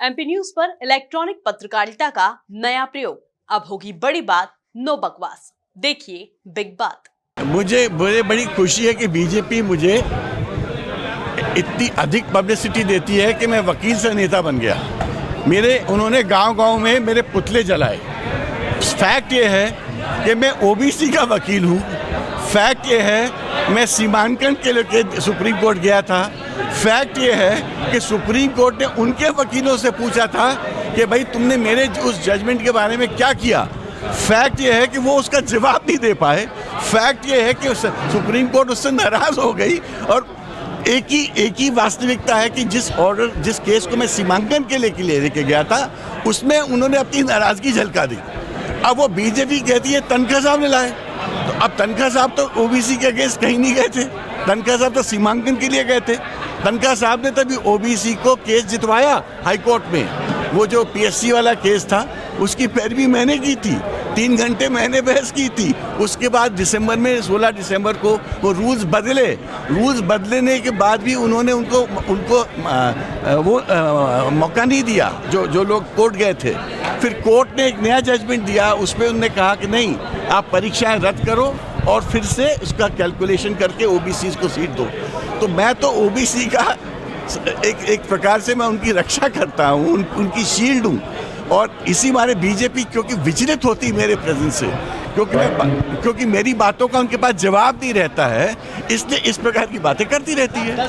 MP news पर electronic पत्रकारिता का नया प्रयोग। अब होगी बड़ी बात, नो बकवास। देखिए बिग बात। मुझे बड़ी खुशी है कि बीजेपी मुझे इतनी अधिक पब्लिसिटी देती है कि मैं वकील से नेता बन गया। उन्होंने गांव-गांव में मेरे पुतले जलाए। फैक्ट ये है कि मैं ओबीसी का वकील हूँ। फैक्ट ये है मैं सीमांकन के लिए सुप्रीम कोर्ट गया था। फैक्ट ये है कि सुप्रीम कोर्ट ने उनके वकीलों से पूछा था कि भाई तुमने मेरे उस जजमेंट के बारे में क्या किया। फैक्ट ये है कि वो उसका जवाब नहीं दे पाए। फैक्ट ये है कि सुप्रीम कोर्ट उससे नाराज़ हो गई। और एक ही वास्तविकता है कि जिस केस को मैं सीमांकन के लिए लेके गया था उसमें उन्होंने अपनी नाराज़गी झलका दी। अब वो बीजेपी कहती है तनखा साहब ने लाए, तो अब तनखा साहब तो ओबीसी के केस कहीं नहीं गए थे। तनखा साहब तो सीमांकन के लिए गए थे। तनखा साहब ने तभी ओबीसी को केस जितवाया हाई कोर्ट में। वो जो पीएससी वाला केस था उसकी पैरवी मैंने की थी। 3 घंटे मैंने बहस की थी। उसके बाद दिसंबर में 16 दिसंबर को वो रूल्स बदले। रूल्स बदलने के बाद भी उन्होंने उनको मौका नहीं दिया जो लोग कोर्ट गए थे। फिर कोर्ट ने एक नया जजमेंट दिया। उसमें उन्होंने कहा कि नहीं, आप परीक्षाएं रद्द करो और फिर से उसका कैलकुलेशन करके ओबीसी को सीट दो। तो मैं तो ओबीसी का एक प्रकार से मैं उनकी रक्षा करता हूँ, उनकी शील्ड हूँ। और इसी मारे बीजेपी क्योंकि विचलित होती मेरे प्रेजेंस से, क्योंकि मेरी बातों का उनके पास जवाब नहीं रहता है, इसलिए इस प्रकार की बातें करती रहती है।